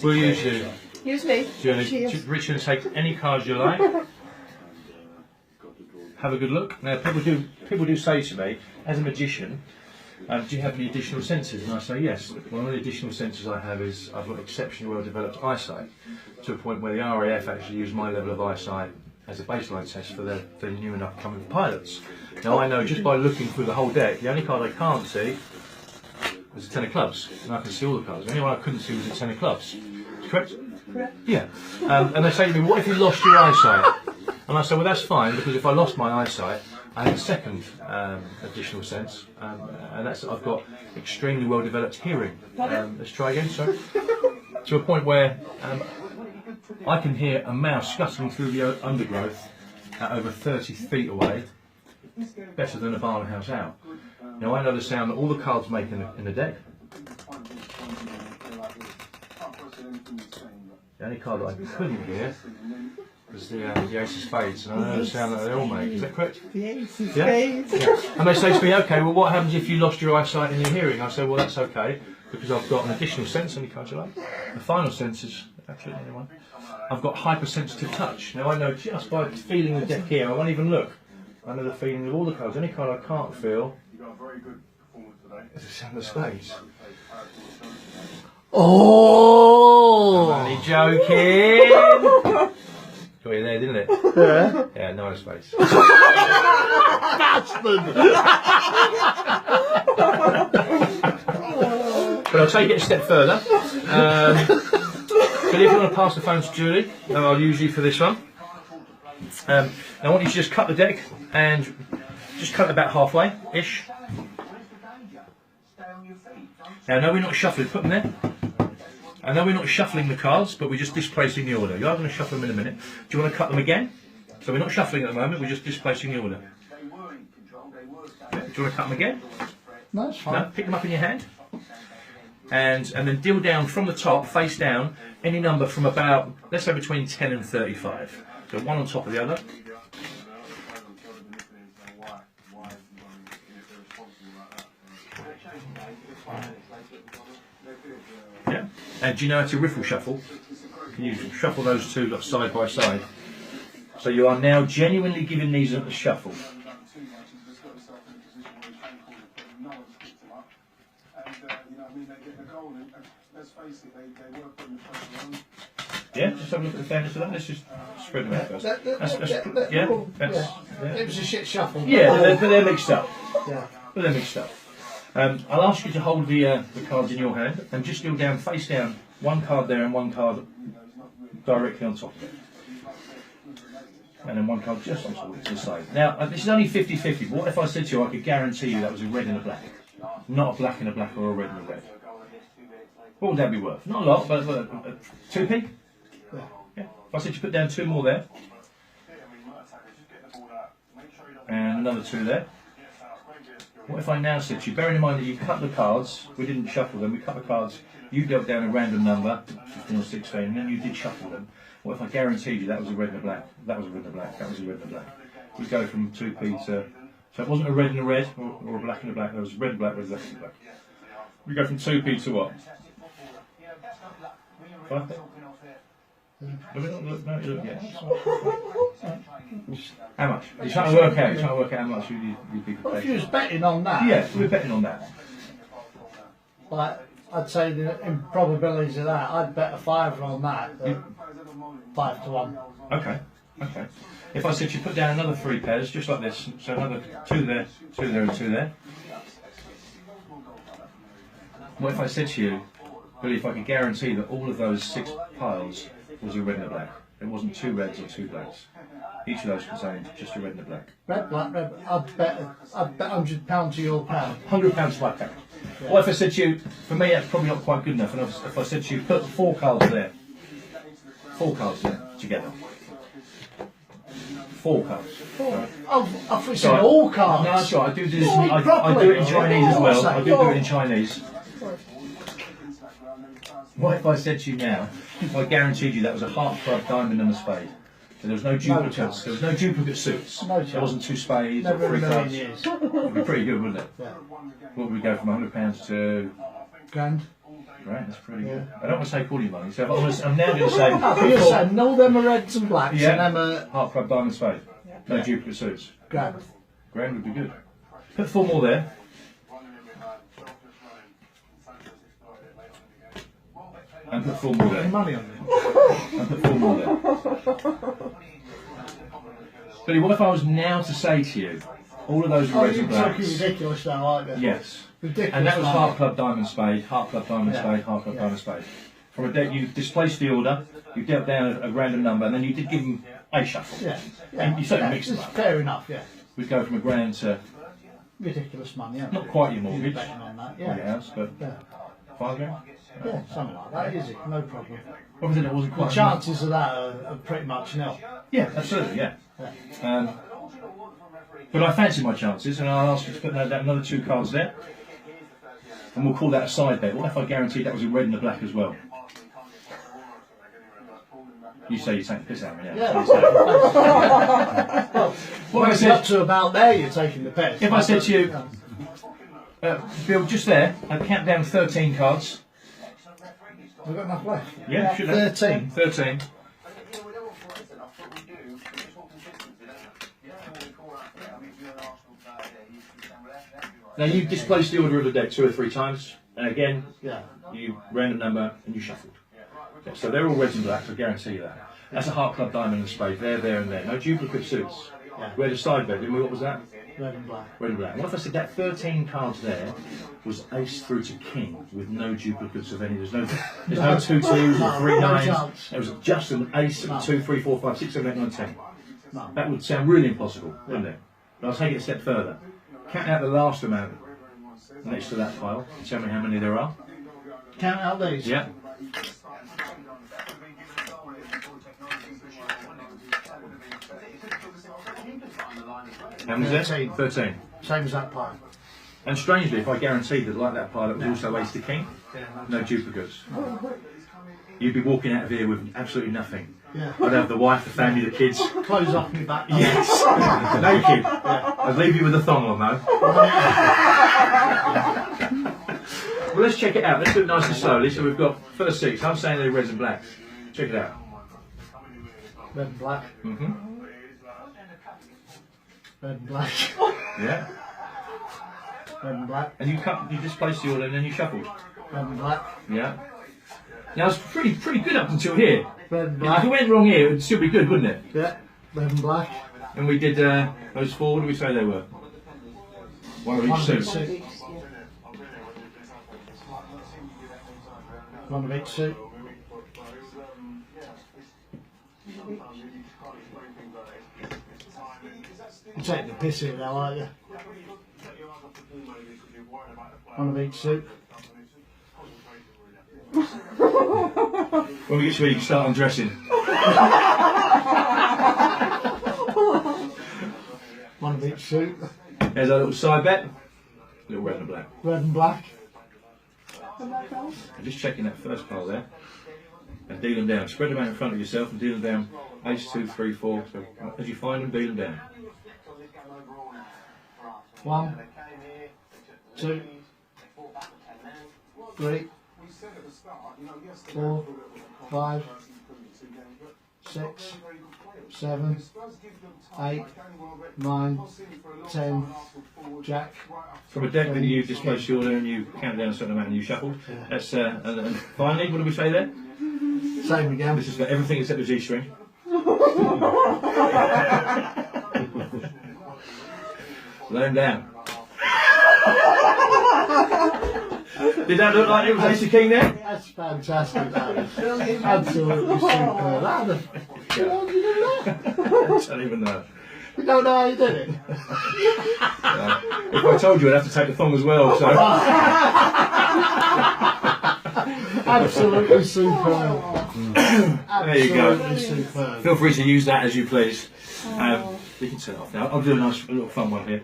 We'll use you. Use me. Richard, and take any cards you like. Have a good look. Now, people do say to me, as a magician, do you have any additional senses? And I say yes. One of the additional senses I have is I've got exceptionally well developed eyesight, to a point where the RAF actually use my level of eyesight as a baseline test for their new and upcoming pilots. Now I know just by looking through the whole deck, the only card I can't see is a 10 of clubs, and I can see all the cards. The only one I couldn't see was a 10 of clubs. Correct? Correct. Yeah. And they say to me, what if you lost your eyesight? And I say, well, that's fine, because if I lost my eyesight, I have a second additional sense, and that's that I've got extremely well developed hearing. Let's try again, sorry. To a point where I can hear a mouse scuttling through the undergrowth at over 30 feet away, better than a barn house owl. Now I know the sound that all the cards make in the deck. The only card that I couldn't hear was the Ace of Spades, and I know the sound that they all make. Is that correct? The Ace of Spades. Yeah. And they say to me, okay, well, what happens if you lost your eyesight and your hearing? I say, well, that's okay, because I've got an additional sense. Any card you like? The final sense is actually anyone. I've got hypersensitive touch. Now I know just by feeling the deck here, I won't even look. I know the feeling of all the cards. Any card I can't feel is the sound of spades. Oh! I'm only joking. Got you there, didn't it? Yeah. Yeah, no space. Bastard! But I'll take it a step further. But if you want to pass the phone to Julie, I'll use you for this one. Now I want you to just cut the deck and just cut it about halfway-ish. Now I know we're not shuffling, put them there. I know we're not shuffling the cards, but we're just displacing the order. You are going to shuffle them in a minute. Do you want to cut them again? So we're not shuffling at the moment, we're just displacing the order. Yeah. Do you want to cut them again? No, it's fine. No, pick them up in your hand. And then deal down from the top, face down, any number from about, let's say between 10 and 35. So one on top of the other. Yeah. And do you know how to riffle shuffle? You can shuffle those two like side by side. So you are now genuinely giving these a shuffle. Yeah, just have a look at the fairness of that. Let's just spread them out first. It was a shit shuffle. Yeah, but they're mixed up. Yeah. But they're mixed up. I'll ask you to hold the cards in your hand and just deal down, face down, one card there and one card directly on top of it. And then one card just on top to the side. Now, this is only 50-50, but what if I said to you I could guarantee you that was a red and a black? Not a black and a black or a red and a red. What would that be worth? Not a lot, but 2p? Yeah. If I said you put down two more there, and another two there. What if I now said to you, bearing in mind that you cut the cards, we didn't shuffle them, we cut the cards, you dealt down a random number, 15 or 16, and then you did shuffle them. What if I guaranteed you that was a red and a black, that was a red and a black, that was a red and a black? We'd go from 2p to, so it wasn't a red and a red, or a black and a black, there was red and black, red and black. We go from 2p to what? 5p? No, look, yeah. How much? You're trying to work out. You're trying to work out how much you'd be prepared. Well, if you was betting on that, yeah, we're betting on that. Like, I'd say the improbabilities of that, I'd bet a fiver on that. 5 to 1. Okay, okay. If I said you put down another 3 pairs, just like this, so another 2 there, 2 there, and 2 there. What if I said to you, Billy, if I could guarantee that all of those 6 piles was a red and a black. It wasn't 2 reds or 2 blacks. Each of those contained just a red and a black. Red, black, red. I'd bet £100 to your pound. £100 to my pound. Yeah. What if I said to you, for me that's probably not quite good enough, and if I said to you, put 4 cards there. 4 cards there, together. 4 cards. I thought you said all cards. No, that's right, I do this, I do it in Chinese as well. I do it in Chinese. What if I said to you now, if I guaranteed you that was a heart, club, diamond and a spade? So there was no duplicates. chance. There was no duplicate suits. No chance. There wasn't two spades Never or three in a million cards. years. It'd be pretty good, wouldn't it? Yeah. What would we go from £100 to? Grand. Right, that's pretty good. I don't want to take all your money, so I'm now going to say. You're saying all them are reds and blacks Yeah. and them are Heart Club Diamond Spade. No duplicate suits. grand. Grand would be good. Put 4 more there. And put 4 more there. Money on it. And put 4 more there. Billy, what if I was now to say to you, all of those are Oh, reds you're and talking blacks? ridiculous now, aren't you? Yes. Ridiculous. And that was money. Heart Club Diamond Spade, Heart Club Diamond Yeah. Spade, Heart Club Yeah. Diamond Spade. From a deck, you displaced the order, you dealt down a random number, and then you did give them a shuffle. Yeah. And you certainly yeah. mixed them It's up. fair enough, yeah. We'd go from a grand to Ridiculous money, yeah. not quite your You're mortgage betting on that, on your yeah. house, but Yeah. 5 grand. Yeah, something like that, easy, no problem. What was it? It wasn't The quite. chances of that are pretty much nil. Yeah, absolutely, yeah. Yeah. But I fancy my chances, and I'll ask you to put that another 2 cards there, and we'll call that a side bet. What if I guaranteed that was a red and a black as well? You say you take the piss out of me now. Yeah. What if I It's said, up to about there, you're taking the piss. if I said to you, Bill, just there, I'd count down 13 cards. We've got enough left. Yeah, should have. 13. 13. Now you've displaced the order of the deck 2 or 3 times, and again, Yeah. you random number and you shuffled. Okay, so they're all reds and blacks, I guarantee you that. That's a Heart Club Diamond and Spade, there and there. No duplicate suits. Yeah. We had a side bet, didn't we? What was that? Red and black. Red and black. What if I said that 13 cards there was ace through to king with no duplicates of any? There's no 2 twos or 3 No nines. chance. It was just an ace No. 2, 3, 4, 5, 6, 7, 8, 9, 10. No. That would sound really impossible, wouldn't it? But I'll take it a step further. Count out the last amount next to that pile. Tell me how many there are. Count out these. Yeah. How many is there? 13. 13. Same as that pile. And strangely, if I guaranteed that like that pile, it was also ace to king, no duplicates. You'd be walking out of here with absolutely nothing. Yeah. I'd have the wife, the family, the kids. Close off me back. Yes. Naked. I'd leave you with a thong on, though. Well, let's check it out. Let's do it nice and slowly. So we've got first 6. I'm saying they're reds and blacks. Check it out. Red and black. Mm-hmm. Red and black. Yeah. Red and black. And you displaced the order and then you shuffled. Red and black. Yeah. Now it's pretty good up until here. Red and If black. we went wrong here, it'd still be good, wouldn't it? Yeah. Red and black. And we did those 4. What did we say they were? One of One each of each suit. suit. One of each suit. You're taking the piss here now, aren't you? One of each suit. When we get to where you can start undressing. One of each suit. There's our little side bet. Little red and black. Red and black. I'm just checking that first pile there. And deal them down. Spread them out in front of yourself and deal them down. Ace, 2, 3, 4. So as you find them, deal them down. 1, 2, 3, 4, 5, 6, 7, 8, 9, 10, Jack. From a deck that you displaced your order and you count down a certain amount and you shuffled. That's and finally, what did we say there? Same again. This is for everything except the G-string. Lay them down. Did that look like it was Ace of King there? That's fantastic. That is absolutely superb. How the f*** did you do that? I don't even know. You don't know how you did it? If I told you, I'd have to take the thong as well. So Absolutely superb. there you go. Absolutely superb. Feel free to use that as you please. You can turn it off now. I'll do a nice little fun one here.